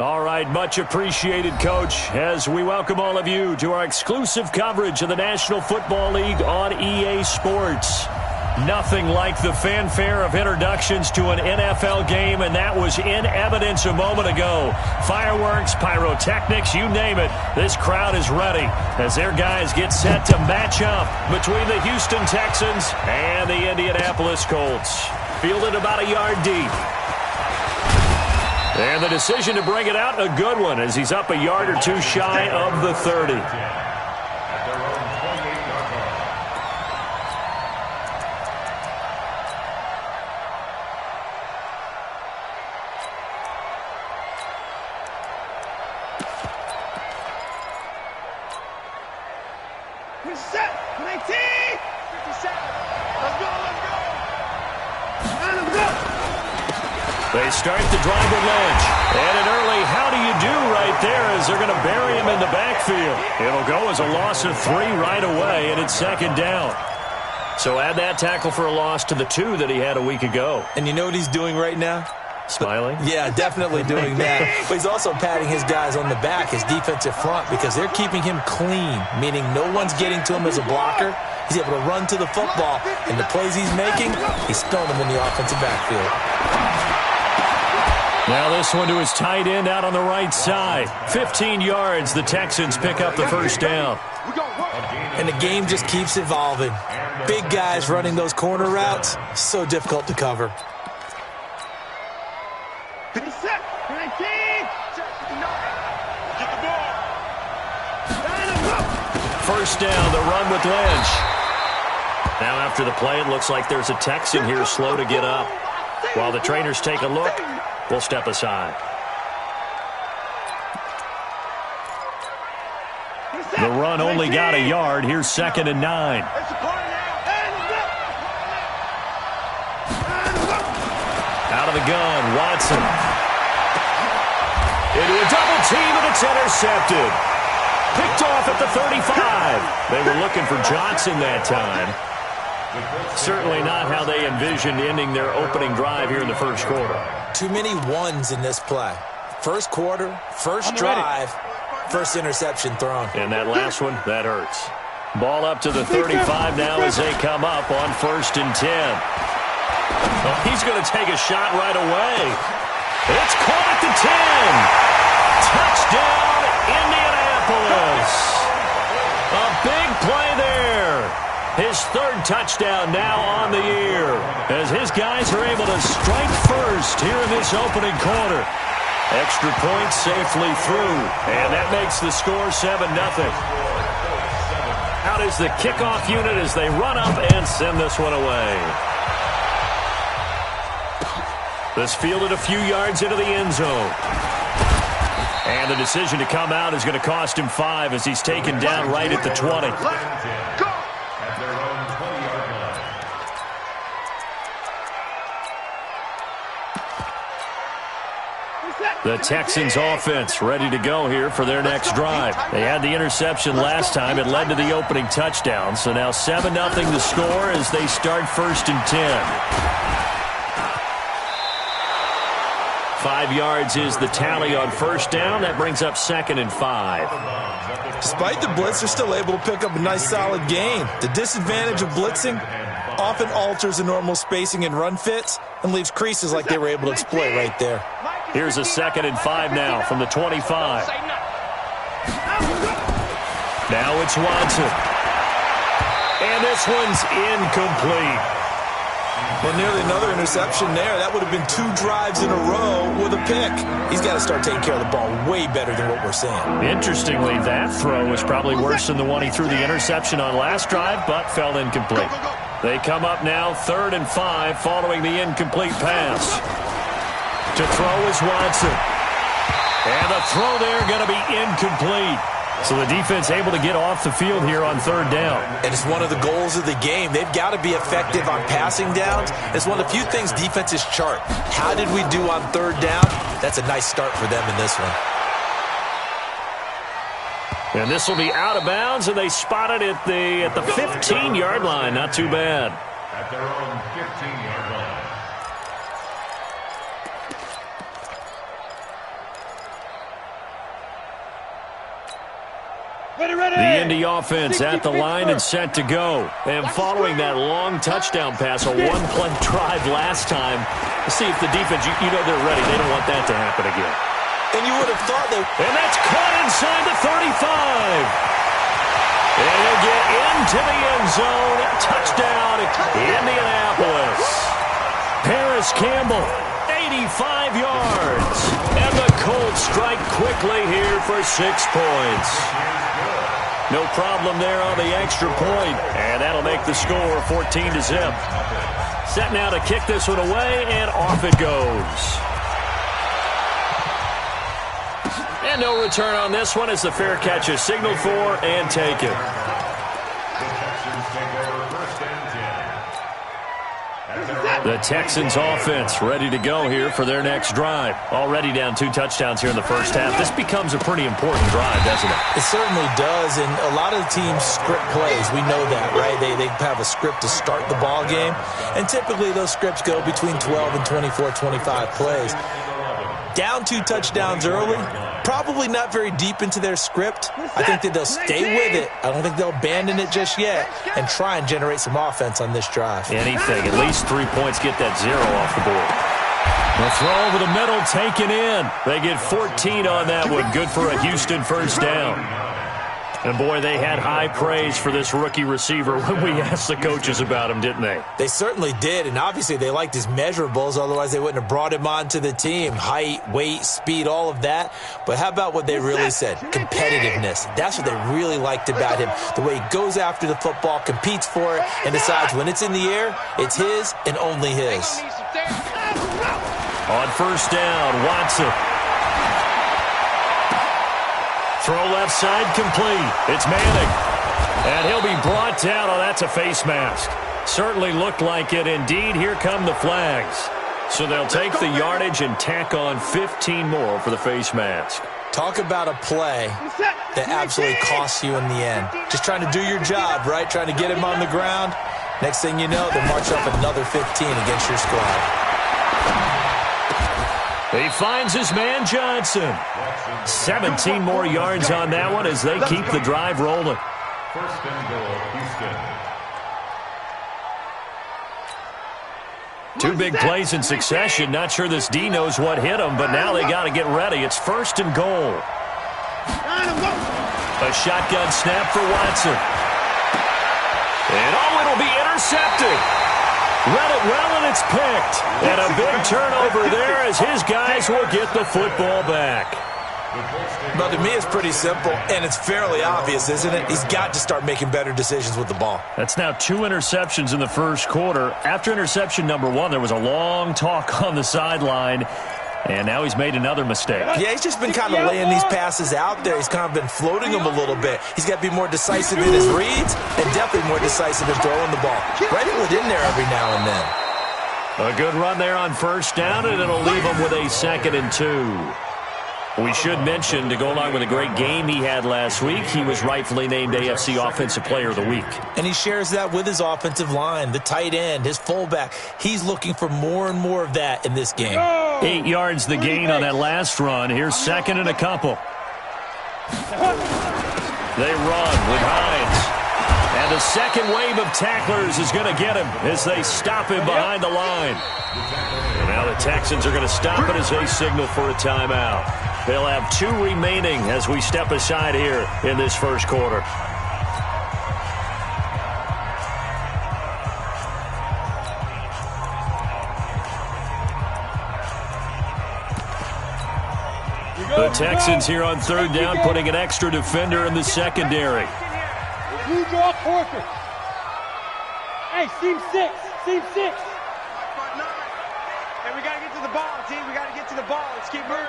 All right, much appreciated, Coach, as we welcome all of you to our exclusive coverage of the National Football League on EA Sports. Nothing like the fanfare of introductions to an NFL game, and that was in evidence a moment ago. Fireworks, pyrotechnics, you name it. This crowd is ready as their guys get set to match up between the Houston Texans and the Indianapolis Colts. Fielded about a yard deep. And the decision to bring it out, a good one, as he's up a yard or two shy of the 30. They start the drive with Lynch. And an early how do you do right there as they're going to bury him in the backfield. It'll go as a loss of 3 right away, and it's second down. So add that tackle for a loss to the 2 that he had a week ago. And you know what he's doing right now? Smiling? Yeah, definitely doing that. But he's also patting his guys on the back, his defensive front, because they're keeping him clean, meaning no one's getting to him as a blocker. He's able to run to the football, and the plays he's making, he's throwing them in the offensive backfield. Now this one to his tight end out on the right side. 15 yards, the Texans pick up the first down. And the game just keeps evolving. Big guys running those corner routes, so difficult to cover. First down, the run with Lynch. Now after the play, it looks like there's a Texan here slow to get up. While the trainers take a look, we'll step aside. The run only got a yard. Here's 2nd and 9. Out of the gun, Watson. Into a double team, and it's intercepted. Picked off at the 35. They were looking for Johnson that time. Certainly not how they envisioned ending their opening drive here in the first quarter. Too many ones in this play. First quarter, first drive, first interception thrown. And that last one, that hurts. Ball up to the 35 now as they come up on 1st and 10. Well, he's going to take a shot right away. It's caught at the 10. Touchdown, Indianapolis. A big play there. His 3rd touchdown now on the year as his guys are able to strike first here in this opening quarter. Extra point safely through, and that makes the score 7-0. Out is the kickoff unit as they run up and send this one away. This fielded a few yards into the end zone. And the decision to come out is going to cost him 5 as he's taken down right at the 20. The Texans offense ready to go here for their next drive. They had the interception last time. It led to the opening touchdown. So now 7-0 the score as they start 1st and 10. 5 yards is the tally on first down. That brings up 2nd and 5. Despite the blitz, they're still able to pick up a nice solid gain. The disadvantage of blitzing often alters the normal spacing and run fits and leaves creases like they were able to exploit right there. Here's a 2nd and 5 now from the 25. Now it's Watson. And this one's incomplete. Well, nearly another interception there. That would have been 2 drives in a row with a pick. He's got to start taking care of the ball way better than what we're seeing. Interestingly, that throw was probably worse than the one he threw the interception on last drive, but fell incomplete. They come up now 3rd and 5 following the incomplete pass. To throw is Watson. And the throw there going to be incomplete. So the defense able to get off the field here on 3rd down. And it's one of the goals of the game. They've got to be effective on passing downs. It's one of the few things defenses chart. How did we do on 3rd down? That's a nice start for them in this one. And this will be out of bounds, and they spot it at the 15-yard line. Not too bad. At their own 15-yard line. The Indy offense at the line and set to go. And following that long touchdown pass, a one-play drive last time, see if the defense, you know they're ready. They don't want that to happen again. And you would have thought they... And that's caught inside the 35. And he'll get into the end zone. Touchdown, Indianapolis. Paris Campbell, 85 yards. And the Colts strike quickly here for 6 points. No problem there on the extra point. And that'll make the score 14-0. Set now to kick this one away, and off it goes. And no return on this one as the fair catch is signaled for and taken. The Texans offense ready to go here for their next drive. Already down 2 touchdowns here in the first half. This becomes a pretty important drive, doesn't it? It certainly does, and a lot of the teams script plays. We know that, right? They have a script to start the ball game, and typically those scripts go between 12 and 24, 25 plays. Down 2 touchdowns early, probably not very deep into their script. I think that they'll stay with it. I don't think they'll abandon it just yet and try and generate some offense on this drive. Anything, at least 3 points, get that 0 off the board. The throw over the middle taken in. They get 14 on that one. Good for a Houston first down. And, boy, they had high praise for this rookie receiver when we asked the coaches about him, didn't they? They certainly did, and obviously they liked his measurables. Otherwise, they wouldn't have brought him onto the team. Height, weight, speed, all of that. But how about what they really said? Competitiveness. That's what they really liked about him. The way he goes after the football, competes for it, and decides when it's in the air, it's his and only his. On first down, Watson. Throw left side complete. It's Manning. And he'll be brought down. Oh, that's a face mask. Certainly looked like it. Indeed, here come the flags. So they'll take the yardage and tack on 15 more for the face mask. Talk about a play that absolutely costs you in the end. Just trying to do your job, right? Trying to get him on the ground. Next thing you know, they'll march up another 15 against your squad. He finds his man Johnson. 17 more yards on that one as they keep the drive rolling. First and goal, Houston. 2 big plays in succession. Not sure this D knows what hit him, but now they got to get ready. It's first and goal. A shotgun snap for Watson. And it'll be intercepted. Read it well, and it's picked. And a big turnover there as his guys will get the football back. But to me, it's pretty simple, and it's fairly obvious, isn't it? He's got to start making better decisions with the ball. That's now 2 interceptions in the first quarter. After interception number 1, there was a long talk on the sideline, and now he's made another mistake. Yeah, he's just been kind of laying these passes out there. He's kind of been floating them a little bit. He's got to be more decisive in his reads and definitely more decisive in throwing the ball. Spreading it in there every now and then. A good run there on first down, and it'll leave him with a 2nd and 2. We should mention, to go along with a great game he had last week, he was rightfully named AFC Offensive Player of the Week. And he shares that with his offensive line, the tight end, his fullback. He's looking for more and more of that in this game. 8 yards the gain on that last run. Here's 2nd and a couple. They run with Hines. And the second wave of tacklers is going to get him as they stop him behind the line. And now the Texans are going to stop it as they signal for a timeout. They'll have 2 remaining as we step aside here in this first quarter. The Texans here on 3rd down, putting an extra defender in the secondary. You draw Corker. Hey, seam 6. Seam 6. Hey, we got to get to the ball, team. We got to get to the ball. Let's keep moving.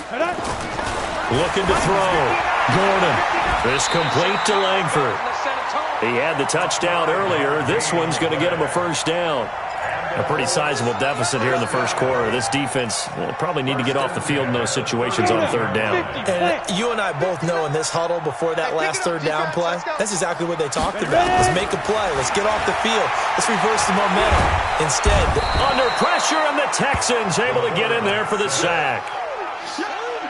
Looking to throw. Gordon. This complete to Langford. He had the touchdown earlier. This one's going to get him a first down. A pretty sizable deficit here in the first quarter. This defense probably need to get off the field in those situations on 3rd down. And you and I both know in this huddle before that last 3rd down play, that's exactly what they talked about. Let's make a play. Let's get off the field. Let's reverse the momentum. Instead, under pressure, and the Texans able to get in there for the sack.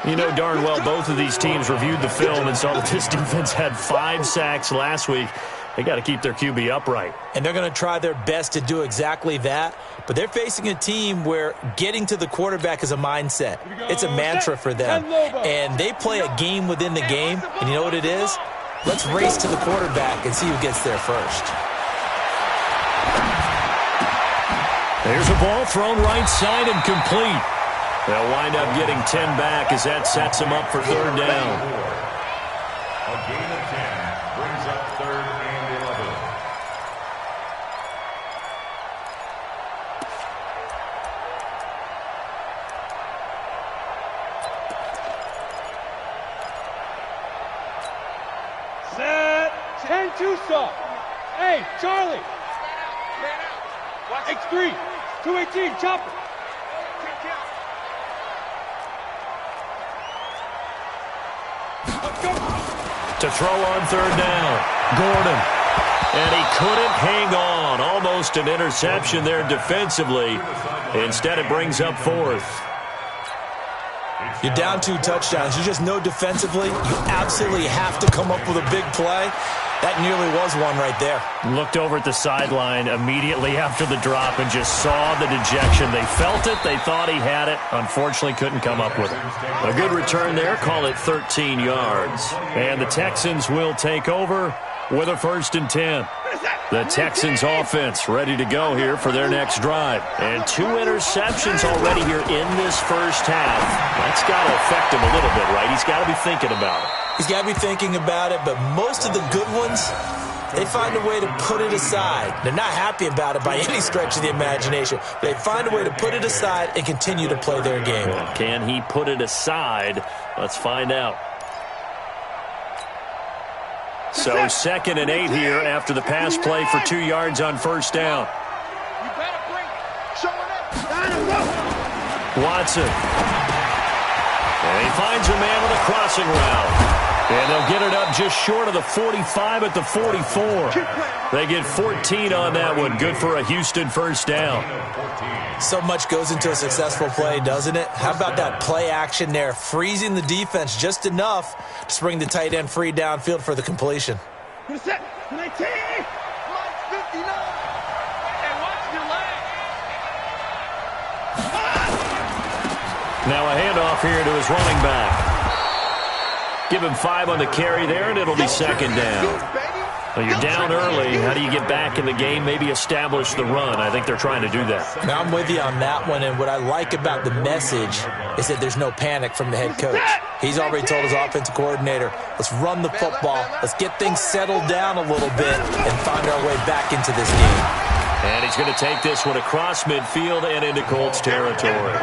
You know darn well both of these teams reviewed the film and saw that this defense had 5 sacks last week. They got to keep their QB upright. And they're going to try their best to do exactly that. But they're facing a team where getting to the quarterback is a mindset. It's a mantra for them. And they play a game within the game. And you know what it is? Let's race to the quarterback and see who gets there first. There's a ball thrown right side and complete. They'll wind up getting 10 back as that sets them up for third down. A gain of 10 brings up 3rd and 11. Set. 10-2 stop. Hey, Charlie. X3. 218. Chopper. To throw on third down, Gordon. And he couldn't hang on. Almost an interception there defensively. Instead, it brings up 4th. You're down 2 touchdowns. You just know defensively you absolutely have to come up with a big play. That nearly was one right there. Looked over at the sideline immediately after the drop and just saw the dejection. They felt it. They thought he had it. Unfortunately, couldn't come up with it. A good return there. Call it 13 yards. And the Texans will take over with a 1st and 10. The Texans offense ready to go here for their next drive. And 2 interceptions already here in this first half. That's got to affect him a little bit, right? He's got to be thinking about it. He's got to be thinking about it, but most of the good ones, they find a way to put it aside. They're not happy about it by any stretch of the imagination. They find a way to put it aside and continue to play their game. Can he put it aside? Let's find out. So 2nd and 8 here after the pass play for 2 yards on 1st down. Watson. And he finds a man with a crossing route. And they'll get it up just short of the 45 at the 44. They get 14 on that one. Good for a Houston 1st down. So much goes into a successful play, doesn't it? How about that play action there, freezing the defense just enough to spring the tight end free downfield for the completion. Now a handoff here to his running back. Give him 5 on the carry there, and it'll be 2nd down. Well, you're down early. How do you get back in the game, maybe establish the run? I think they're trying to do that. Now, I'm with you on that one, and what I like about the message is that there's no panic from the head coach. He's already told his offensive coordinator, let's run the football, let's get things settled down a little bit, and find our way back into this game. And he's going to take this one across midfield and into Colts territory.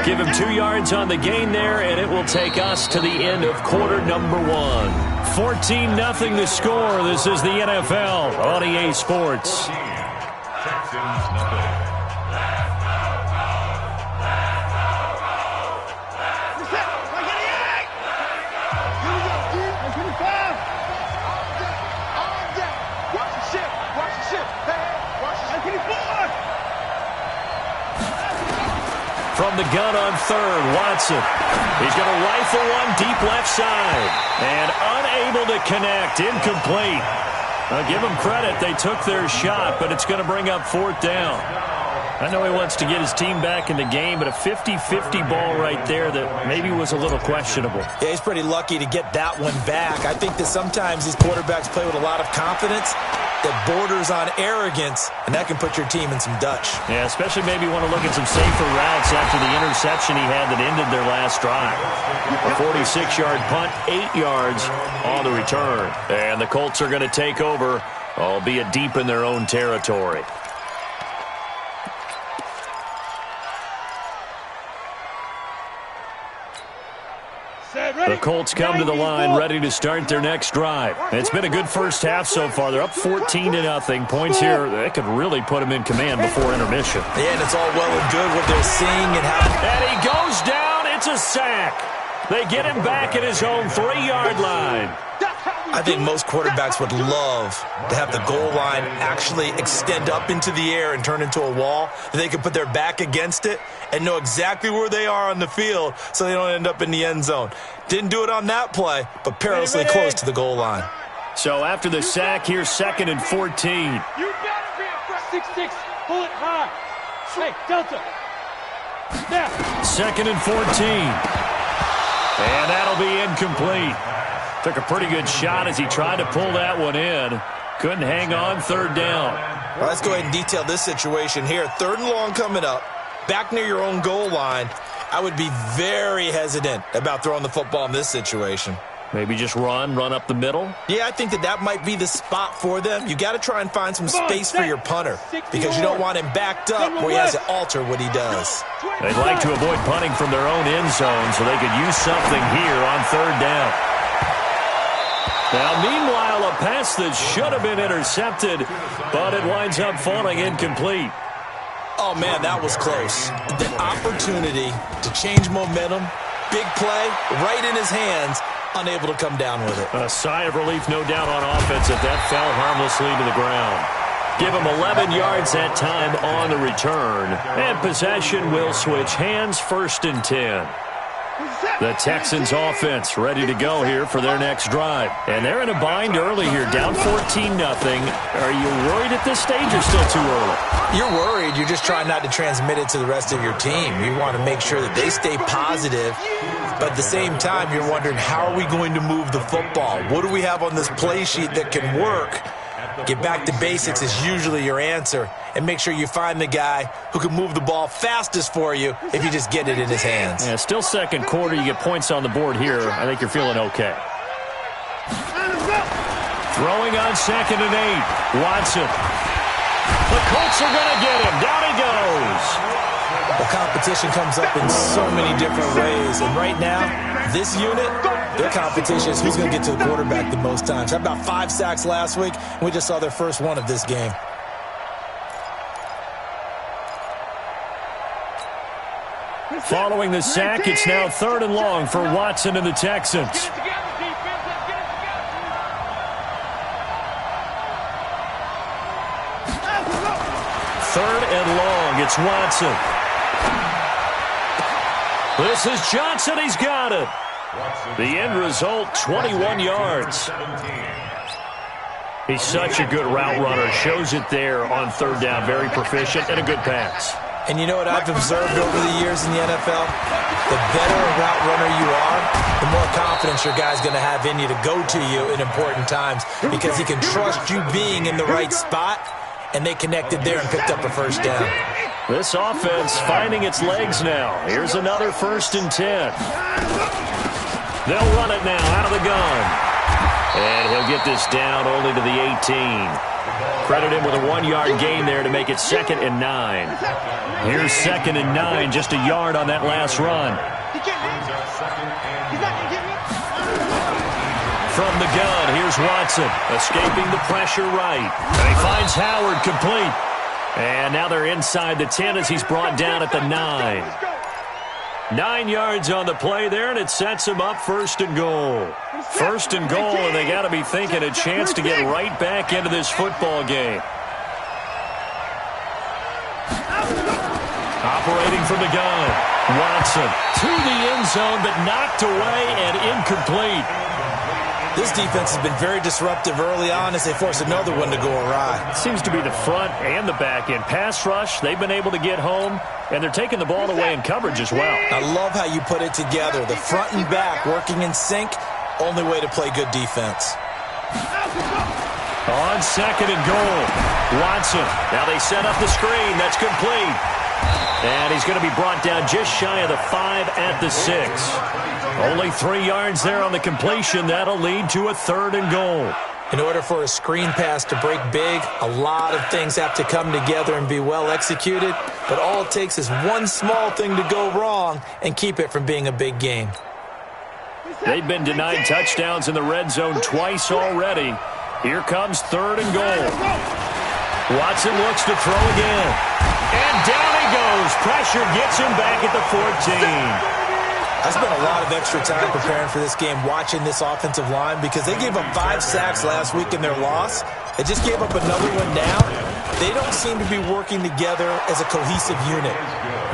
Give him 2 yards on the gain there, and it will take us to the end of quarter number 1. 14-0 the score. This is the NFL on EA Sports. Texans nothing. From the gun on 3rd, Watson. He's going to rifle one deep left side. And unable to connect. Incomplete. I'll give them credit. They took their shot, but it's going to bring up 4th down. I know he wants to get his team back in the game, but a 50-50 ball right there that maybe was a little questionable. Yeah, he's pretty lucky to get that one back. I think that sometimes these quarterbacks play with a lot of confidence that borders on arrogance, and that can put your team in some Dutch. Yeah, especially maybe want to look at some safer routes after the interception he had that ended their last drive. A 46-yard punt, 8 yards on the return. And the Colts are going to take over, albeit deep in their own territory. The Colts come to the line ready to start their next drive. It's been a good first half so far. They're up 14-0. Points here, they could really put them in command before intermission. Yeah, and it's all well and good what they're seeing and how... And he goes down. It's a sack. They get him back at his own 3-yard line. I think most quarterbacks would love to have the goal line actually extend up into the air and turn into a wall. They could put their back against it and know exactly where they are on the field so they don't end up in the end zone. Didn't do it on that play, but perilously close to the goal line. So after the sack, here's 2nd and 14. You better be a 6-6, pull it high. Hey, Delta. Now. 2nd and 14. And that'll be incomplete. Took a pretty good shot as he tried to pull that one in. Couldn't hang on, 3rd down. Well, let's go ahead and detail this situation here. 3rd and long coming up, back near your own goal line. I would be very hesitant about throwing the football in this situation. Maybe just run up the middle? Yeah, I think that might be the spot for them. You got to try and find some space for your punter because you don't want him backed up where he has to alter what he does. They'd like to avoid punting from their own end zone so they could use something here on 3rd down. Now, meanwhile, a pass that should have been intercepted, but it winds up falling incomplete. Oh, man, that was close. The opportunity to change momentum, big play, right in his hands, unable to come down with it. A sigh of relief, no doubt, on offense if that fell harmlessly to the ground. Give him 11 yards that time on the return. And possession will switch hands, 1st and 10. The Texans offense ready to go here for their next drive. And they're in a bind early here, down 14-0. Are you worried at this stage or still too early? You're worried. You're just trying not to transmit it to the rest of your team. You want to make sure that they stay positive. But at the same time, you're wondering, how are we going to move the football? What do we have on this play sheet that can work? Get back to basics is usually your answer. And make sure you find the guy who can move the ball fastest for you if you just get it in his hands. Yeah, still 2nd quarter. You get points on the board here. I think you're feeling okay. Throwing on 2nd and 8. Watson. The Colts are going to get him. Down he goes. The competition comes up in so many different ways. And right now, this unit, their competition is who's going to get to the quarterback the most times. Had about 5 sacks last week, and we just saw their first one of this game. Following the sack, it's now 3rd and long for Watson and the Texans. 3rd and long. It's Watson. This is Johnson. He's got it. The end result, 21 yards. He's such a good route runner. Shows it there on 3rd down. Very proficient and a good pass. And you know what I've observed over the years in the NFL? The better a route runner you are, the more confidence your guy's going to have in you to go to you in important times because he can trust you being in the right spot, and they connected there and picked up a 1st down. This offense finding its legs now. Here's another 1st and 10. They'll run it now out of the gun. And he'll get this down only to the 18. Credit him with a 1-yard gain there to make it 2nd and 9. Here's 2nd and 9, just a yard on that last run. From the gun, here's Watson, escaping the pressure right. And he finds Howard complete. And now they're inside the 10 as he's brought down at the 9. 9 yards on the play there, and it sets him up 1st and goal. 1st and goal, and they got to be thinking a chance to get right back into this football game. Operating from the gun, Watson to the end zone, but knocked away and incomplete. This defense has been very disruptive early on as they force another one to go awry. Seems to be the front and the back end. Pass rush, they've been able to get home, and they're taking the ball away in coverage as well. I love how you put it together. The front and back working in sync, only way to play good defense. On 2nd and goal, Watson. Now they set up the screen. That's complete. And he's going to be brought down just shy of the 5 at the 6. Only 3 yards there on the completion. That'll lead to a 3rd and goal. In order for a screen pass to break big, a lot of things have to come together and be well executed. But all it takes is one small thing to go wrong and keep it from being a big game. They've been denied touchdowns in the red zone twice already. Here comes 3rd and goal. Watson looks to throw again. And down he goes. Pressure gets him back at the 14. I spent a lot of extra time preparing for this game watching this offensive line because they gave up 5 sacks last week in their loss. They just gave up another one now. They don't seem to be working together as a cohesive unit.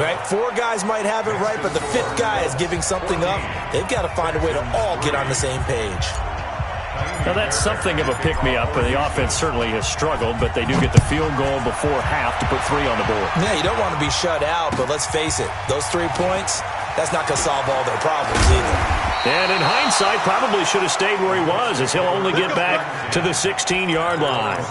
Right? 4 guys might have it right, but the 5th guy is giving something up. They've got to find a way to all get on the same page. Now, that's something of a pick-me-up. The offense certainly has struggled, but they do get the field goal before half to put 3 on the board. Yeah, you don't want to be shut out, but let's face it, those 3 points, that's not going to solve all their problems either. And in hindsight, probably should have stayed where he was, as he'll only get back to the 16-yard line.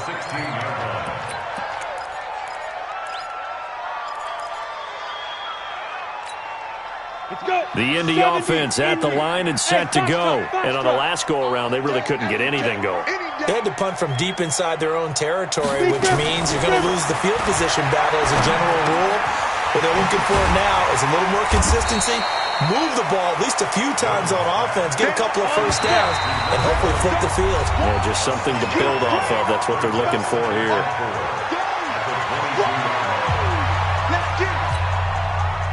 The Indy offense at the line and set to go. And on the last go-around, they really couldn't get anything going. They had to punt from deep inside their own territory, which means you're going to lose the field position battle as a general rule. What they're looking for now is a little more consistency, move the ball at least a few times on offense, get a couple of first downs, and hopefully flip the field. Yeah, just something to build off of. That's what they're looking for here.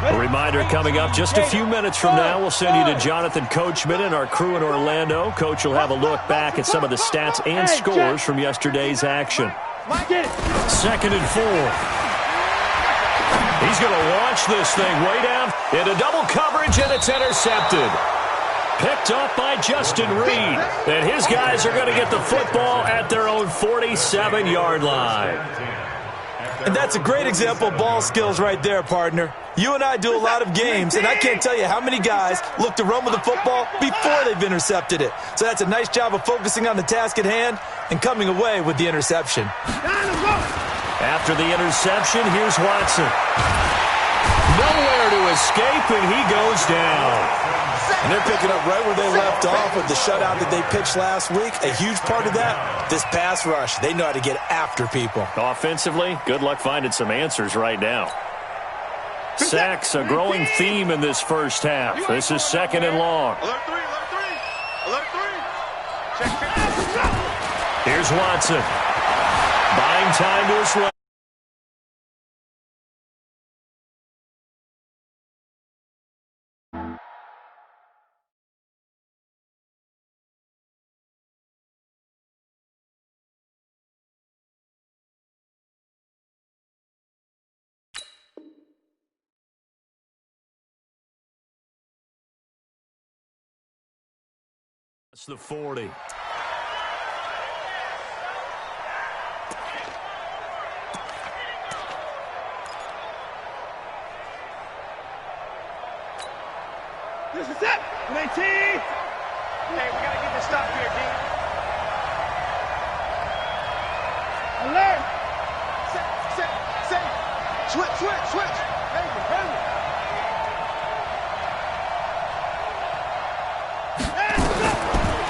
A reminder coming up just a few minutes from now. We'll send you to Jonathan Coachman and our crew in Orlando. Coach will have a look back at some of the stats and scores from yesterday's action. 2nd and 4. He's going to launch this thing way down into double coverage, and it's intercepted. Picked up by Justin Reed. And his guys are going to get the football at their own 47-yard line. And that's a great example of ball skills right there, partner. You and I do a lot of games, and I can't tell you how many guys look to run with the football before they've intercepted it. So that's a nice job of focusing on the task at hand and coming away with the interception. After the interception, here's Watson. Nowhere to escape, and he goes down. And they're picking up right where they left off with the shutout that they pitched last week. A huge part of that, this pass rush. They know how to get after people. Offensively, good luck finding some answers right now. Sacks, a growing theme in this first half. This is 2nd and long. Alert 3, alert 3. Alert 3. Check. Here's Watson. Buying time to his left. That's the 40. This is it. 19. Hey, we got to get this stop here, D. Alert. Set. Switch. Hey.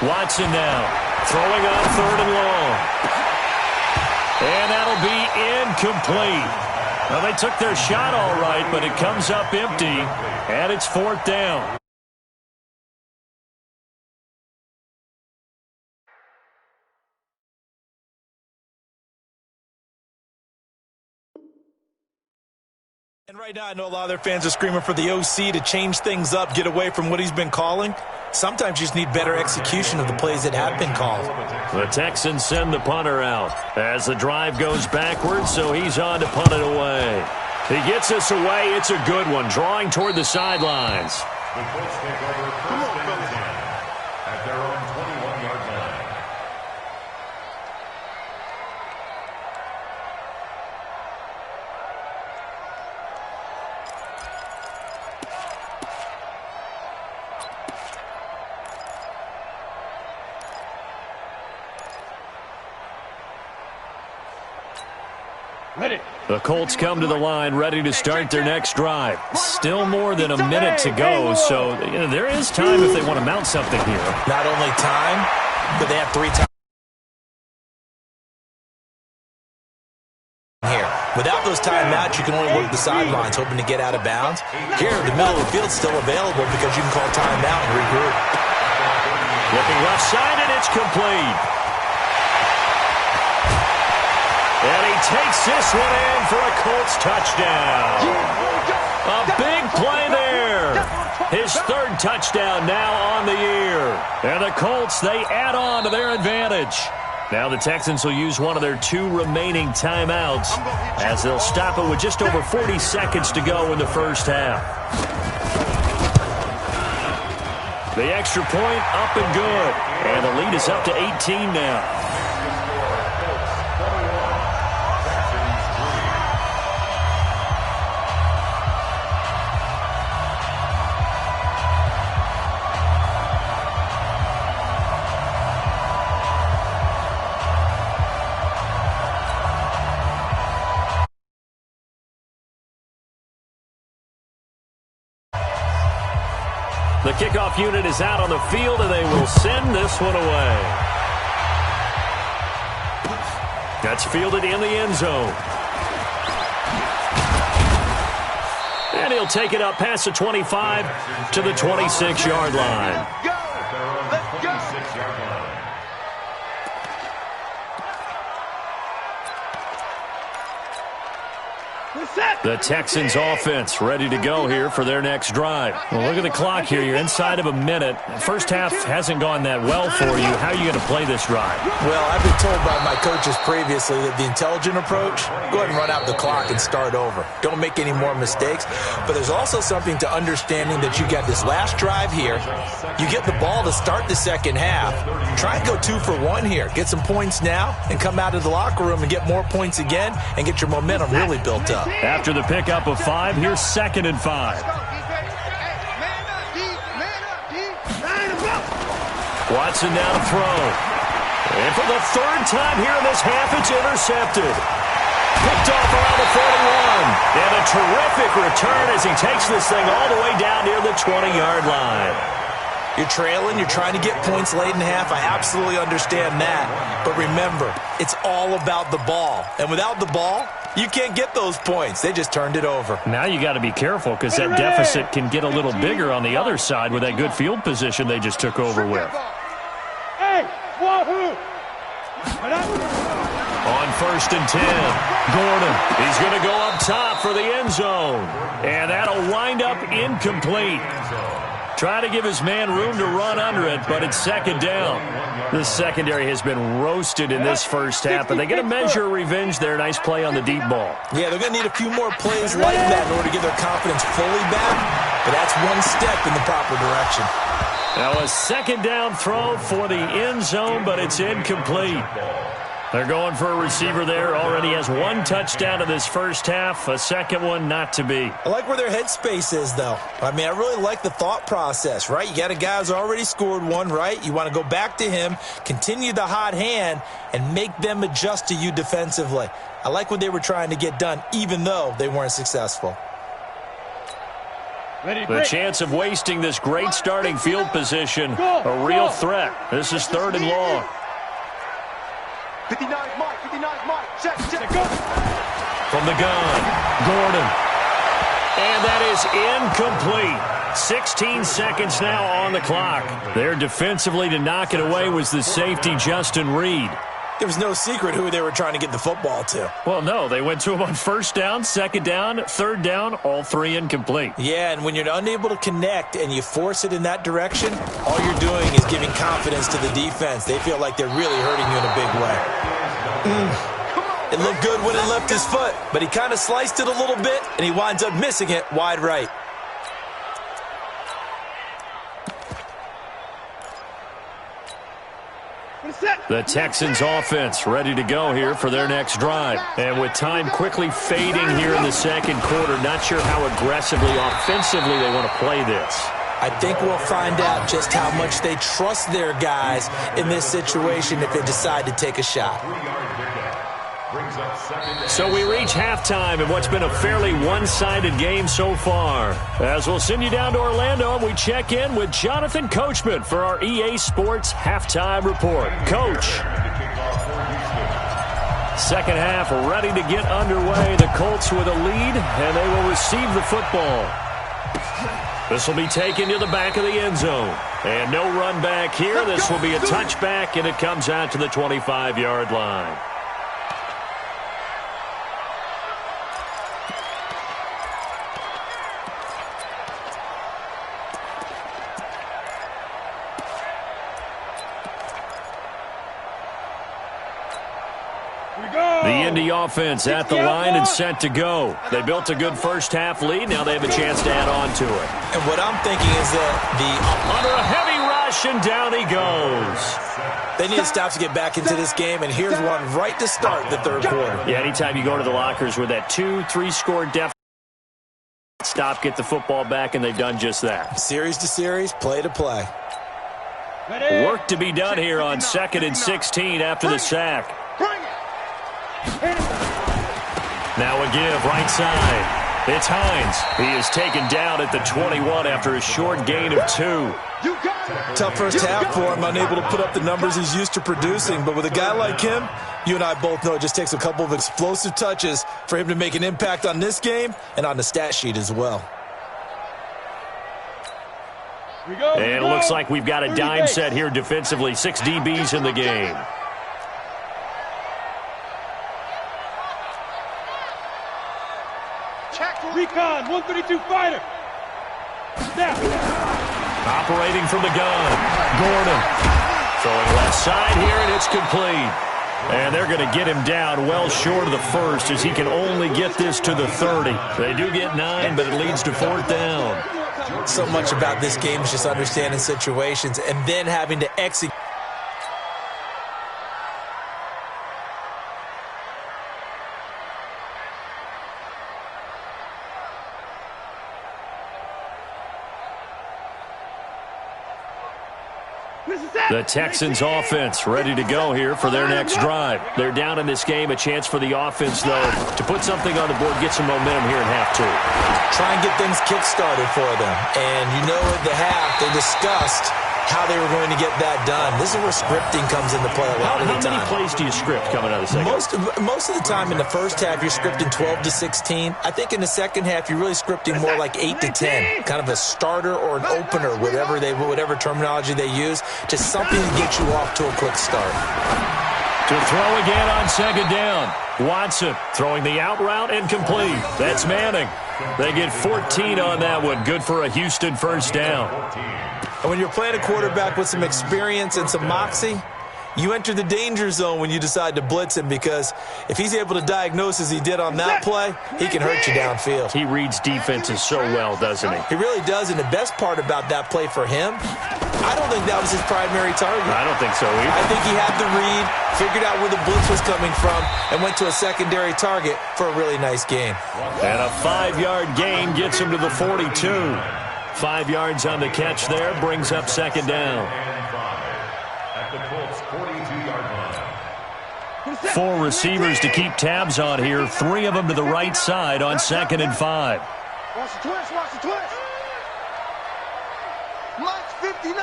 Watson now, throwing on 3rd and long. And that'll be incomplete. Well, they took their shot all right, but it comes up empty, and it's 4th down. And right now, I know a lot of their fans are screaming for the OC to change things up, get away from what he's been calling. Sometimes you just need better execution of the plays that have been called. The Texans send the punter out as the drive goes backwards, so he's on to punt it away. He gets us away. It's a good one, drawing toward the sidelines. The Colts take over 1st and 10 at their own 21-yard line. Ready. The Colts come to the line ready to start their next drive. Still more than a minute to go, so there is time if they want to mount something here. Not only time, but they have 3 times here. Without those timeouts, you can only work the sidelines, hoping to get out of bounds. Here, the middle of the field's still available because you can call timeout and regroup. Looking left side, and it's complete. And he takes this one in for a Colts touchdown. A big play there. His 3rd third touchdown now on the year. And the Colts, they add on to their advantage. Now the Texans will use one of their 2 remaining timeouts as they'll stop it with just over 40 seconds to go in the first half. The extra point up and good. And the lead is up to 18 now. The kickoff unit is out on the field, and they will send this one away. That's fielded in the end zone. And he'll take it up past the 25 to the 26-yard line. Go! Let's go! The Texans offense ready to go here for their next drive. Well, look at the clock here. You're inside of a minute. First half hasn't gone that well for you. How are you going to play this drive? Well, I've been told by my coaches previously that the intelligent approach, go ahead and run out the clock and start over. Don't make any more mistakes. But there's also something to understanding that you got this last drive here. You get the ball to start the second half. Try and go 2 for 1 here. Get some points now and come out of the locker room and get more points again and get your momentum really built up. After the pickup of 5, here's 2nd and 5. Watson now to throw. And for the 3rd time here in this half, it's intercepted. Picked off around the 41. And a terrific return as he takes this thing all the way down near the 20-yard line. You're trailing, you're trying to get points late in half. I absolutely understand that. But remember, it's all about the ball. And without the ball, you can't get those points. They just turned it over. Now you got to be careful because that deficit can get a little bigger on the other side with that good field position they just took over with. Hey, wahoo! On 1st and 10, Gordon. He's going to go up top for the end zone. And that'll wind up incomplete. Trying to give his man room to run under it, but it's 2nd down. The secondary has been roasted in this first half, but they get a measure of revenge there. Nice play on the deep ball. Yeah, they're going to need a few more plays like that in order to get their confidence fully back, but that's one step in the proper direction. Now a 2nd down throw for the end zone, but it's incomplete. They're going for a receiver there. Already has 1 touchdown in this first half. A 2nd one not to be. I like where their headspace is, though. I mean, I really like the thought process, right? You got a guy who's already scored 1, right? You want to go back to him, continue the hot hand, and make them adjust to you defensively. I like what they were trying to get done, even though they weren't successful. The chance of wasting this great starting field position, a real threat. This is 3rd and long. 59 Mike, 59 Mike, check, go. From the gun, Gordon. And that is incomplete. 16 seconds now on the clock. There defensively to knock it away was the safety, Justin Reed. There was no secret who they were trying to get the football to. Well, no, they went to him on 1st down, 2nd down, 3rd down, all 3 incomplete. Yeah, and when you're unable to connect and you force it in that direction, all you're doing is giving confidence to the defense. They feel like they're really hurting you in a big way. It looked good when it left his foot, but he kind of sliced it a little bit, and he winds up missing it wide right. The Texans offense ready to go here for their next drive. And with time quickly fading here in the 2nd quarter, not sure how aggressively, offensively they want to play this. I think we'll find out just how much they trust their guys in this situation if they decide to take a shot. So we reach halftime in what's been a fairly one-sided game so far. As we'll send you down to Orlando, and we check in with Jonathan Coachman for our EA Sports Halftime Report. Coach. 2nd half ready to get underway. The Colts with a lead, and they will receive the football. This will be taken to the back of the end zone. And no run back here. This will be a touchback, and it comes out to the 25-yard line. The Indy offense at the line and set to go. They built a good first-half lead. Now they have a chance to add on to it. And what I'm thinking is that under a heavy rush, and down he goes. They need to stop to get back into this game, and here's one right to start the third quarter. Yeah, anytime you go to the lockers with that 2-3 score deficit, stop, get the football back, and they've done just that. Series to series, play to play. Work to be done here on 2nd and 16 after the sack. Now a give right side. It's Hines. He is taken down at the 21 after a short gain of 2. Tough first half for him, unable to put up the numbers he's used to producing. But with a guy like him, you and I both know it just takes a couple of explosive touches for him to make an impact on this game and on the stat sheet as well. And it looks like we've got a dime set here defensively. 6 DBs in the game. Recon, 132 fighter. Snap. Operating from the gun. Gordon. Throwing left side here, and it's complete. And they're going to get him down well short of the first as he can only get this to the 30. They do get 9, but it leads to 4th down. So much about this game is just understanding situations and then having to execute. The Texans offense ready to go here for their next drive. They're down in this game. A chance for the offense, though, to put something on the board, get some momentum here in half 2. Try and get things kick-started for them. And you know at the half, they discussed how they were going to get that done. This is where scripting comes into play a lot of the time. How many plays do you script coming out of the second? Most of the time in the first half, you're scripting 12 to 16. I think in the second half, you're really scripting more like 8 to 10. Kind of a starter or an opener, whatever terminology they use. Just something to get you off to a quick start. To throw again on 2nd down. Watson throwing the out route and complete. That's Manning. They get 14 on that one. Good for a Houston first down. And when you're playing a quarterback with some experience and some moxie, you enter the danger zone when you decide to blitz him, because if he's able to diagnose as he did on that play, he can hurt you downfield. He reads defenses so well, doesn't he? He really does, and the best part about that play for him, I don't think that was his primary target. I don't think so either. I think he had the read, figured out where the blitz was coming from, and went to a secondary target for a really nice gain. And a 5-yard gain gets him to the 42. 5 yards on the catch there, brings up 2nd down. At the Colts 42-yard line. 4 receivers to keep tabs on here. 3 of them to the right side on 2nd and 5. Watch the twist, watch the twist. Mike's 59.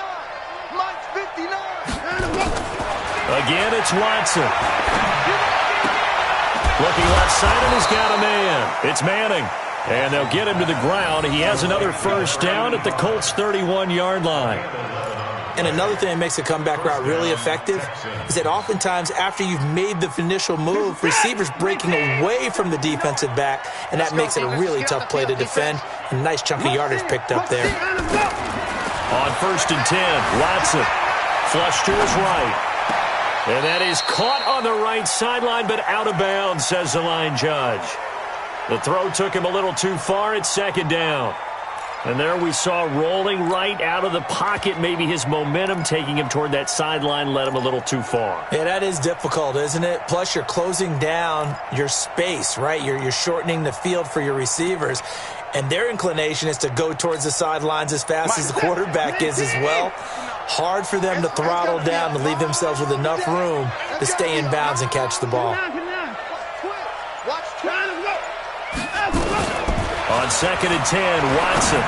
Mike's 59. Again, it's Watson. Looking left side, and he's got a man. It's Manning. And they'll get him to the ground. He has another first down at the Colts' 31-yard line. And another thing that makes a comeback route really effective is that oftentimes after you've made the initial move, receivers breaking away from the defensive back, and that makes it a really tough play to defend. A nice chunk of yardage picked up there. On 1st and 10, Watson flush to his right. And that is caught on the right sideline, but out of bounds, says the line judge. The throw took him a little too far. It's 2nd down. And there we saw rolling right out of the pocket. Maybe his momentum taking him toward that sideline led him a little too far. Yeah, that is difficult, isn't it? Plus, you're closing down your space, right? You're shortening the field for your receivers. And their inclination is to go towards the sidelines as fast as the quarterback is as well. Hard for them to throttle down to leave themselves with enough room to stay in bounds and catch the ball. On 2nd and 10, Watson.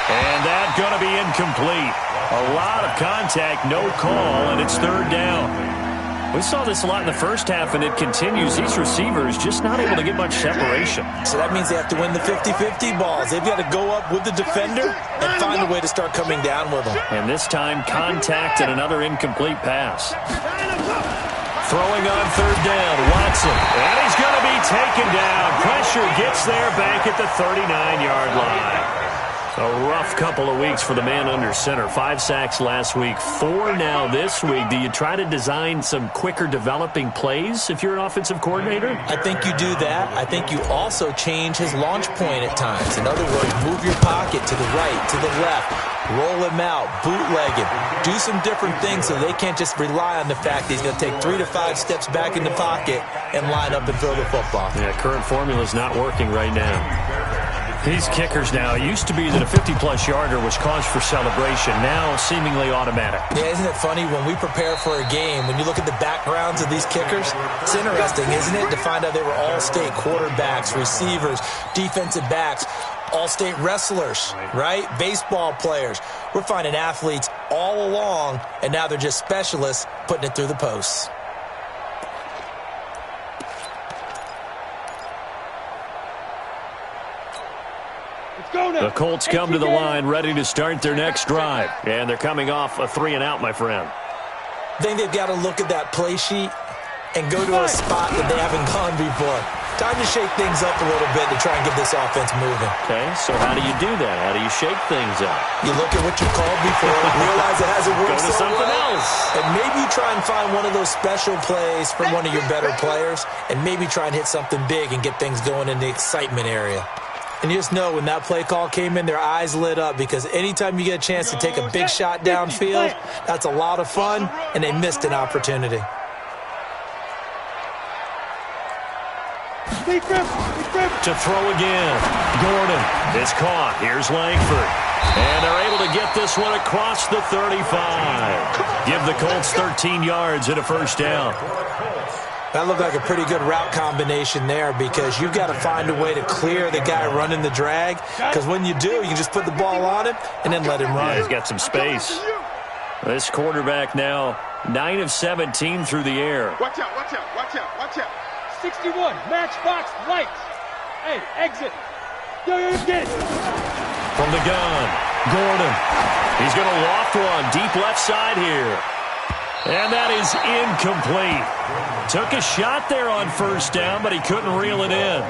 And that's going to be incomplete. A lot of contact, no call, and it's 3rd down. We saw this a lot in the first half, and it continues. These receivers just not able to get much separation. So that means they have to win the 50-50 balls. They've got to go up with the defender and find a way to start coming down with them. And this time, contact and another incomplete pass. Throwing on 3rd down, Watson. And he's going to be taken down. Pressure gets there back at the 39-yard line. A rough couple of weeks for the man under center. 5 sacks last week, 4 now this week. Do you try to design some quicker developing plays if you're an offensive coordinator? I think you do that. I think you also change his launch point at times. In other words, move your pocket to the right, to the left, roll him out, bootleg him. Do some different things so they can't just rely on the fact that he's going to take 3 to 5 steps back in the pocket and line up and throw the football. Yeah, current formula is not working right now. These kickers now, it used to be that a 50-plus yarder was cause for celebration, now seemingly automatic. Yeah, isn't it funny when we prepare for a game, when you look at the backgrounds of these kickers, it's interesting, isn't it, to find out they were all-state quarterbacks, receivers, defensive backs, all-state wrestlers, right? Baseball players. We're finding athletes all along, and now they're just specialists putting it through the posts. The Colts come to the line ready to start their next drive. And they're coming off a 3-and-out, my friend. I think they've got to look at that play sheet and go to a spot that they haven't gone before. Time to shake things up a little bit to try and get this offense moving. Okay, so how do you do that? How do you shake things up? You look at what you called before, realize it hasn't worked Go to something else. And maybe you try and find one of those special plays from one of your better players, and maybe try and hit something big and get things going in the excitement area. And you just know when that play call came in, their eyes lit up because anytime you get a chance to take a big shot downfield, that's a lot of fun, and they missed an opportunity. To throw again. Gordon is caught. Here's Langford. And they're able to get this one across the 35. Give the Colts 13 yards and a first down. That looked like a pretty good route combination there because you've got to find a way to clear the guy running the drag because when you do, you can just put the ball on him and then let him run. Yeah, he's got some space. This quarterback now 9 of 17 through the air. Watch out, watch out, watch out, watch out. 61, matchbox lights. Hey, exit. Yo, get it. From the gun, Gordon. He's going to loft one deep left side here. And that is incomplete. Took a shot there on first down, but he couldn't reel it in.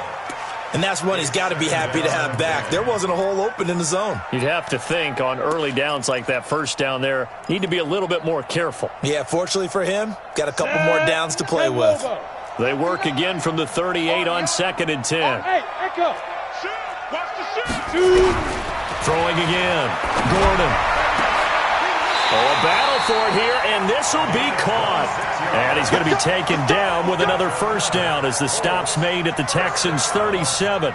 And that's one he's got to be happy to have back. There wasn't a hole open in the zone. You'd have to think on early downs like that first down there, need to be a little bit more careful. Yeah, fortunately for him, got a couple more downs to play with. They work again from the 38 on 2nd and 10. Hey, echo. Watch the shoot. Throwing again. Gordon. Oh, a battle for it here, and this will be caught. And he's going to be taken down with another first down as the stop's made at the Texans' 37.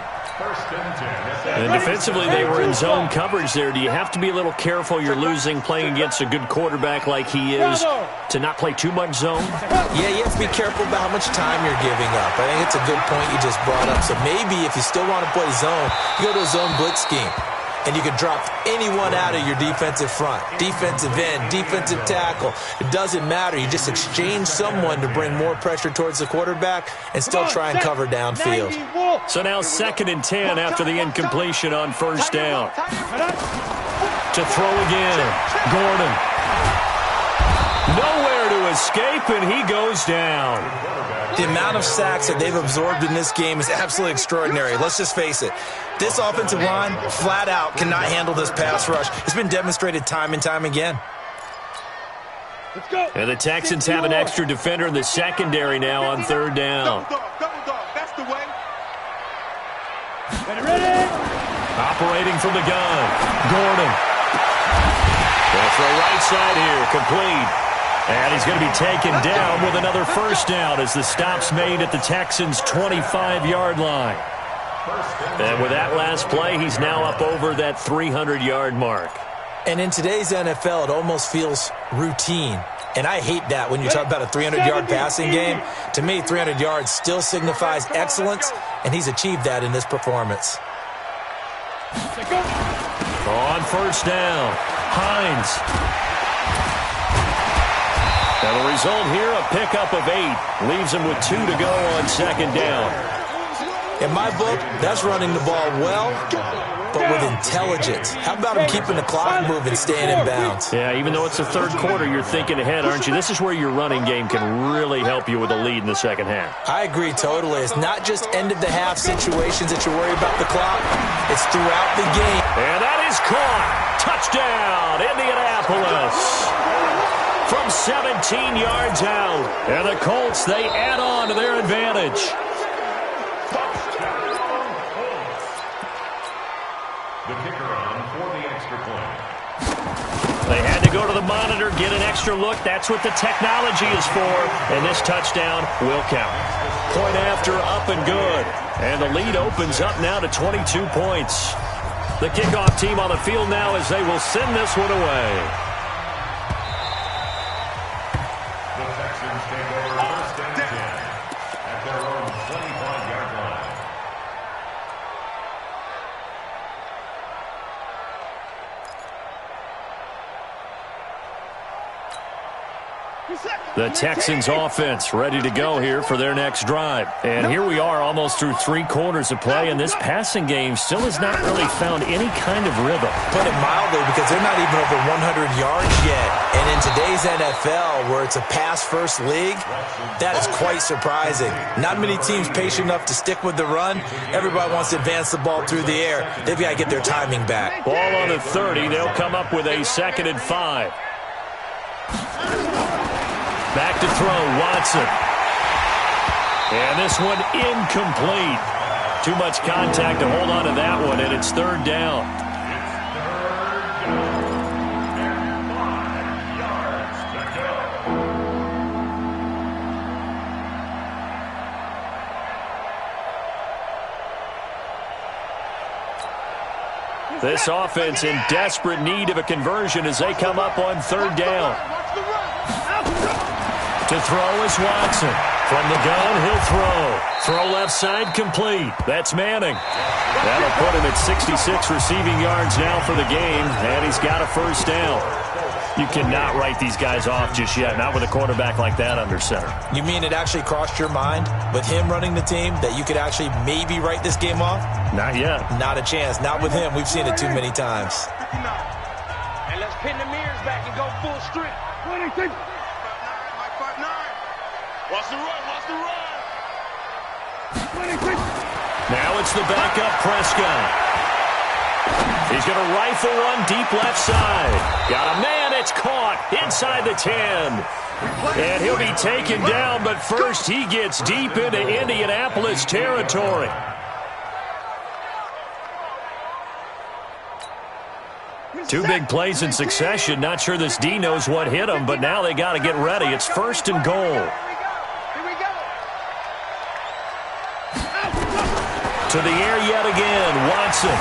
And defensively, they were in zone coverage there. Do you have to be a little careful? You're losing playing against a good quarterback like he is to not play too much zone? Yeah, you have to be careful about how much time you're giving up. I think it's a good point you just brought up. So maybe if you still want to play zone, you go to a zone blitz scheme. And you can drop anyone out of your defensive front, defensive end, defensive tackle. It doesn't matter. You just exchange someone to bring more pressure towards the quarterback and still try and cover downfield. So now 2nd and 10 after the incompletion on first down. To throw again. Gordon. Nowhere to escape, and he goes down. The amount of sacks that they've absorbed in this game is absolutely extraordinary. Let's just face it. This offensive line, flat out, cannot handle this pass rush. It's been demonstrated time and time again. Let's go. And the Texans have an extra defender in the secondary now on 3rd down. Double dog, that's the way. Ready? Operating from the gun. Gordon. Going for a right side here, complete. And he's going to be taken down with another first down as the stop's made at the Texans' 25-yard line. And with that last play, he's now up over that 300-yard mark. And in today's NFL, it almost feels routine. And I hate that when you talk about a 300-yard passing game. To me, 300 yards still signifies excellence, and he's achieved that in this performance. On first down, Hines. And the result here, a pickup of 8. Leaves him with 2 to go on 2nd down. In my book, that's running the ball well, but with intelligence. How about him keeping the clock moving, staying in bounds? Yeah, even though it's the 3rd quarter, you're thinking ahead, aren't you? This is where your running game can really help you with a lead in the 2nd half. I agree totally. It's not just end-of-the-half situations that you worry about the clock. It's throughout the game. And that is caught. Touchdown, Indianapolis. From 17 yards out. And the Colts, they add on to their advantage. The kicker on for the extra point. They had to go to the monitor, get an extra look. That's what the technology is for. And this touchdown will count. Point after, up and good. And the lead opens up now to 22 points. The kickoff team on the field now as they will send this one away. The Texans take over first and 10 at their own 25-yard line. The Texans offense ready to go here for their next drive. And here we are almost through 3 quarters of play, and this passing game still has not really found any kind of rhythm. Put it mildly, because they're not even over 100 yards yet. And in today's NFL, where it's a pass-first league, that is quite surprising. Not many teams patient enough to stick with the run. Everybody wants to advance the ball through the air. They've got to get their timing back. Ball on the 30. They'll come up with a 2nd and 5. Back to throw, Watson. And this one incomplete. Too much contact to hold on to that one, and it's 3rd down. This offense in desperate need of a conversion as they come up on 3rd down. To throw is Watson. From the gun, he'll throw. Throw left side, complete. That's Manning. That'll put him at 66 receiving yards now for the game, and he's got a 1st down. You cannot write these guys off just yet, not with a quarterback like that under center. You mean it actually crossed your mind with him running the team that you could actually maybe write this game off? Not yet. Not a chance. Not with him. We've seen it too many times. And let's pin the mirrors back and go full strip. 26. Watch the run, watch the run. 26. Now it's the backup Prescott. He's going to rifle one deep left side. Got a man, it's caught inside the 10. And he'll be taken down, but first he gets deep into Indianapolis territory. Two big plays in succession. Not sure this D knows what hit him, but now they got to get ready. It's 1st and goal. To the air yet again, Watson.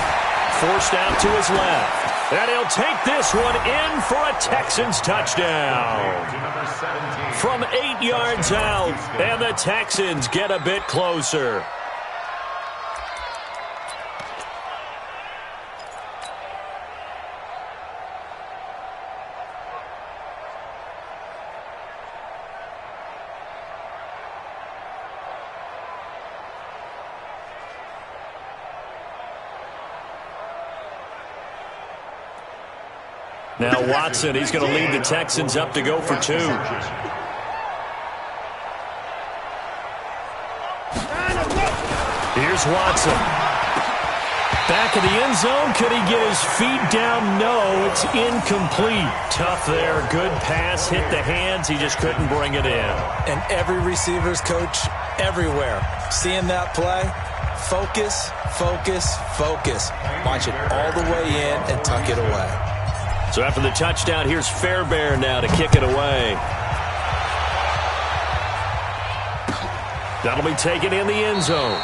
Forced out to his left. And he'll take this one in for a Texans touchdown. From 8 yards out, and the Texans get a bit closer. Now Watson, he's going to lead the Texans up to go for 2. Here's Watson. Back in the end zone. Could he get his feet down? No, it's incomplete. Tough there. Good pass. Hit the hands. He just couldn't bring it in. And every receiver's coach everywhere, seeing that play, focus, focus, focus. Watch it all the way in and tuck it away. So after the touchdown, here's Fairbairn now to kick it away. That'll be taken in the end zone.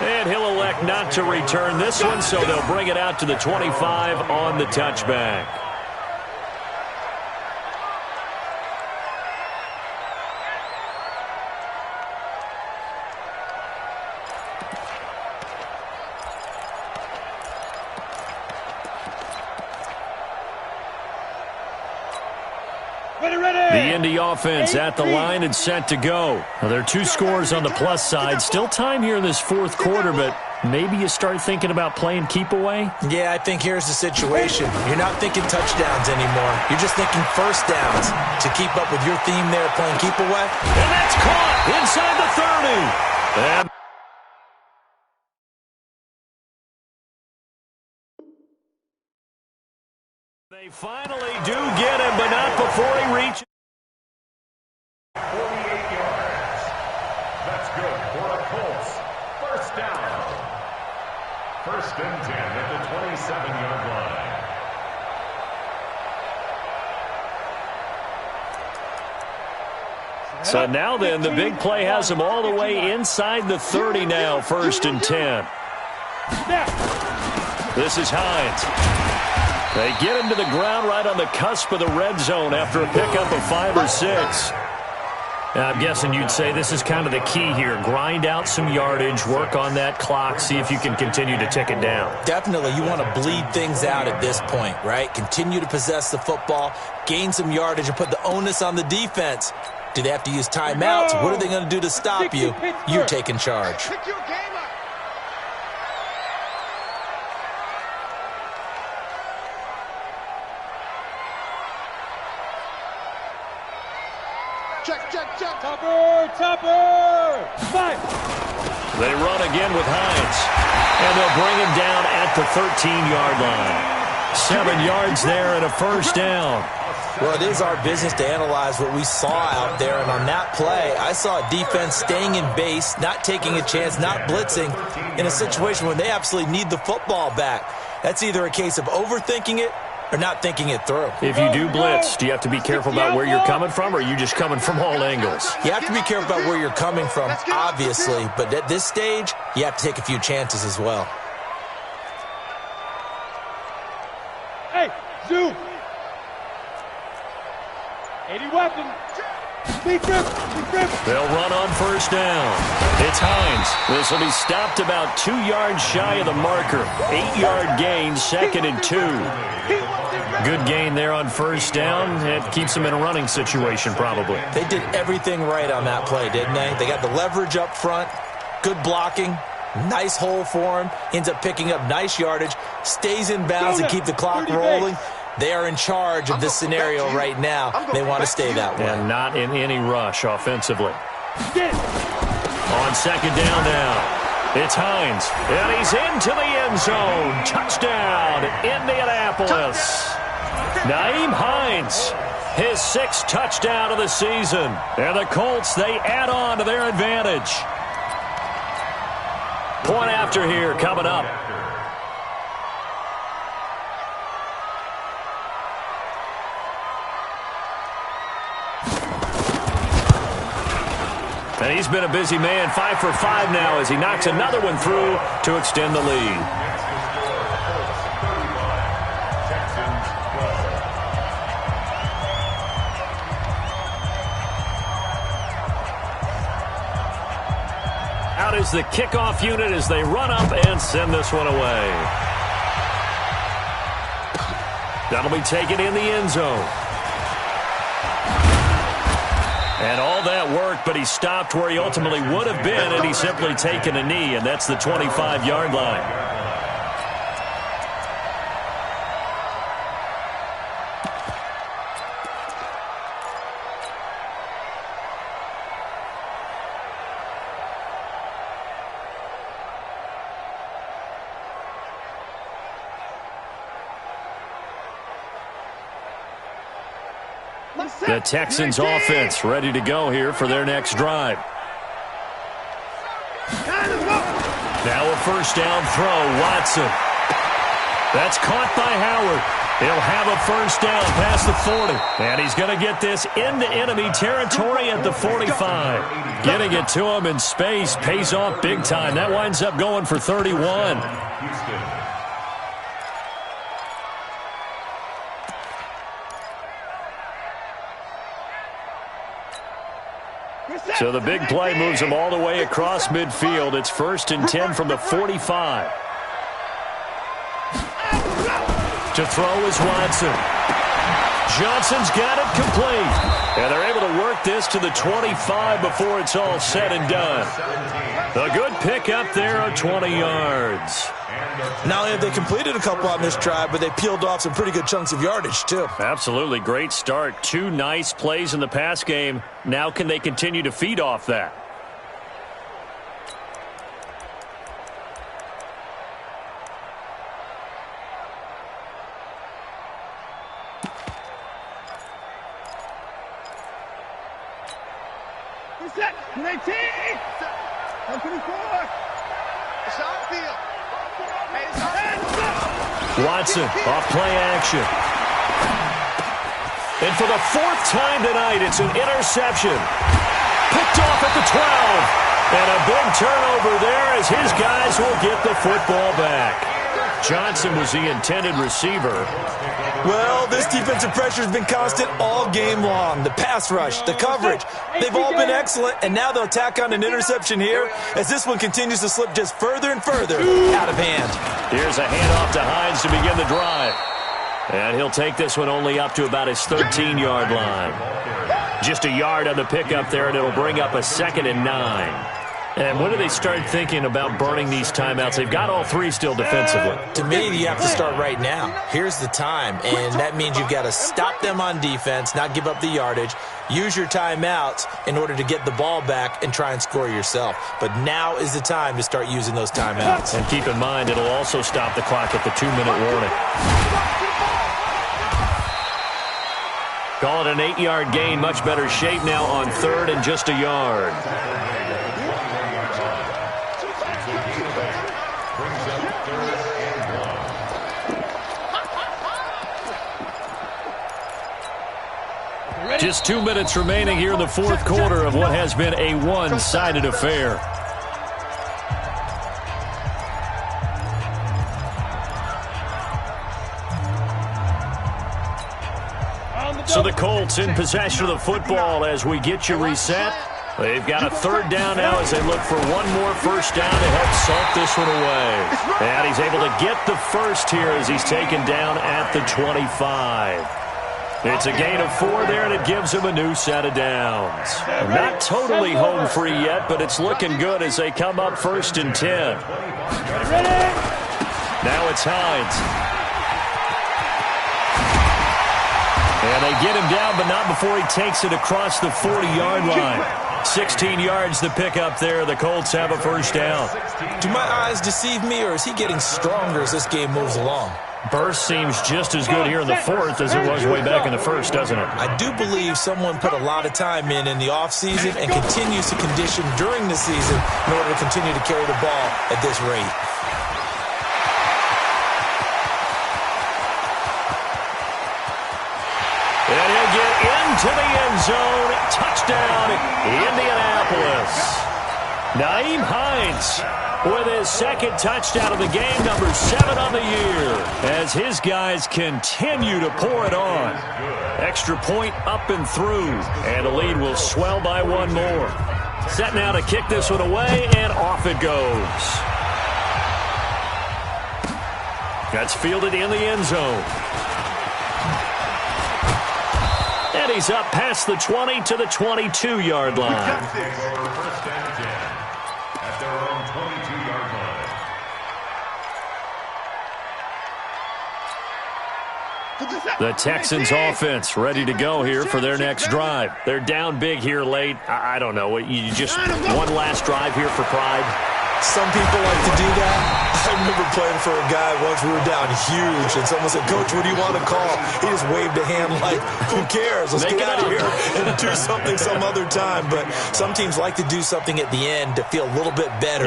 And he'll elect not to return this one, so they'll bring it out to the 25 on the touchback. The Indy offense at the line and set to go. Well, there are 2 scores on the plus side. Still time here in this 4th quarter, but maybe you start thinking about playing keep away? Yeah, I think here's the situation. You're not thinking touchdowns anymore. You're just thinking 1st downs to keep up with your theme there playing keep away. And that's caught inside the 30. And They finally do get him, but not before he reaches. 48 yards. That's good for the Colts. First down. First and 10 at the 27-yard line. So now then, the big play has him all the way inside the 30 now, first and 10. This is Hines. They get him to the ground right on the cusp of the red zone after a pickup of 5 or 6. I'm guessing you'd say this is kind of the key here. Grind out some yardage, work on that clock, see if you can continue to tick it down. Definitely, you want to bleed things out at this point, right? Continue to possess the football, gain some yardage, and put the onus on the defense. Do they have to use timeouts? What are they going to do to stop you? You're taking charge. Pick your game up. Check. Topper! 5. They run again with Hines, and they'll bring him down at the 13-yard line. 7 yards there and a first down. Well, it is our business to analyze what we saw out there, and on that play, I saw a defense staying in base, not taking a chance, not blitzing, in a situation when they absolutely need the football back. That's either a case of overthinking it or not thinking it through. If you do blitz, do you have to be careful about where you're coming from, or are you just coming from all angles? You have to be careful about where you're coming from, obviously, but at this stage, you have to take a few chances as well. Hey, zoom. 80 weapon. Big grip. They'll run on first down. It's Hines. This will be stopped about 2 yards shy of the marker. 8-yard gain, second and 2. Good gain there on first down. It keeps them in a running situation, probably. They did everything right on that play, didn't they? They got the leverage up front, good blocking, nice hole for him, ends up picking up nice yardage, stays in bounds and keep the clock rolling. They are in charge of this scenario right now. They want to stay that way. And not in any rush offensively. On second down now. It's Hines, and he's into the end zone. Touchdown, Indianapolis. Nyheim Hines, his 6th touchdown of the season. And the Colts, they add on to their advantage. Point after here coming up. And he's been a busy man, 5 for 5 now as he knocks another one through to extend the lead. Out is the kickoff unit as they run up and send this one away. That'll be taken in the end zone. And all that worked, but he stopped where he ultimately would have been, and he's simply taken a knee, and that's the 25-yard line. The Texans offense ready to go here for their next drive. Now a first down throw, Watson. That's caught by Howard. He'll have a first down past the 40. And he's going to get this into enemy territory at the 45. Getting it to him in space pays off big time. That winds up going for 31. So the big play moves him all the way across midfield. It's first and 10 from the 45. To throw is Watson. Johnson's got it complete. And they're able to work this to the 25 before it's all said and done. A good pick up there of 20 yards. Not only have they completed a couple on this drive, but they peeled off some pretty good chunks of yardage, too. Absolutely. Great start. 2 nice plays in the pass game. Now can they continue to feed off that? set. 19. 24. It's on field. Hey, it's on. Watson, off play action. And for the fourth time tonight, it's an interception. Picked off at the 12. And a big turnover there as his guys will get the football back. Johnson was the intended receiver. Well, this defensive pressure has been constant all game long. The pass rush, the coverage, they've all been excellent, and now they'll tack on an interception here as this one continues to slip just further and further out of hand. Here's a handoff to Hines to begin the drive. And he'll take this one only up to about his 13-yard line. Just a yard on the pickup there, and it'll bring up a 2nd and 9. And when do they start thinking about burning these timeouts? They've got all three still defensively. To me, you have to start right now. Here's the time, and that means you've got to stop them on defense, not give up the yardage, use your timeouts in order to get the ball back and try and score yourself. But now is the time to start using those timeouts. And keep in mind, it'll also stop the clock at the 2-minute warning. Call it an 8-yard gain, much better shape now on 3rd and just a yard. Just 2 minutes remaining here in the fourth quarter of what has been a one-sided affair. So the Colts in possession of the football as we get you reset. They've got a 3rd down now as they look for one more first down to help salt this one away. And he's able to get the first here as he's taken down at the 25. It's a gain of 4 there, and it gives him a new set of downs. Not totally home free yet, but it's looking good as they come up 1st and 10. Now it's Hines. And they get him down, but not before he takes it across the 40-yard line. 16 yards to pick up there. The Colts have a first down. Do my eyes deceive me, or is he getting stronger as this game moves along? Burst seems just as good here in the 4th as it was way back in the 1st, doesn't it? I do believe someone put a lot of time in the offseason and continues to condition during the season in order to continue to carry the ball at this rate. And he'll get into the end zone. Touchdown, Indianapolis. Nyheim Hines with his 2nd touchdown of the game, number 7 on the year, as his guys continue to pour it on. Extra point up and through, and the lead will swell by 1 more. Set now to kick this one away, and off it goes. That's fielded in the end zone. And he's up past the 20 to the 22-yard line. The Texans offense ready to go here for their next drive. They're down big here late. I don't know. You just one last drive here for pride? Some people like to do that. I remember playing for a guy once. We were down huge, and someone said, "Coach, what do you want to call?" He just waved a hand like, "Who cares? Let's get out of here and do something some other time." But some teams like to do something at the end to feel a little bit better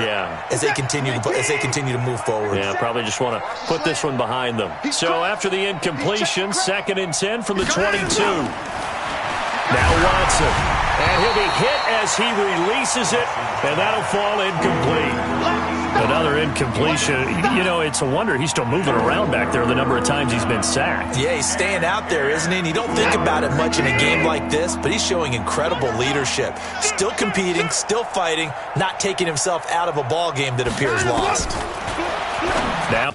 as they continue to move forward. Yeah, probably just want to put this one behind them. So after the incompletion, 2nd and 10 from the 22. Now Watson. And he'll be hit as he releases it, and that'll fall incomplete. Another incompletion. You know, it's a wonder he's still moving around back there the number of times he's been sacked. Yeah, he's staying out there, isn't he? And you don't think about it much in a game like this, but he's showing incredible leadership. Still competing, still fighting, not taking himself out of a ball game that appears lost. Now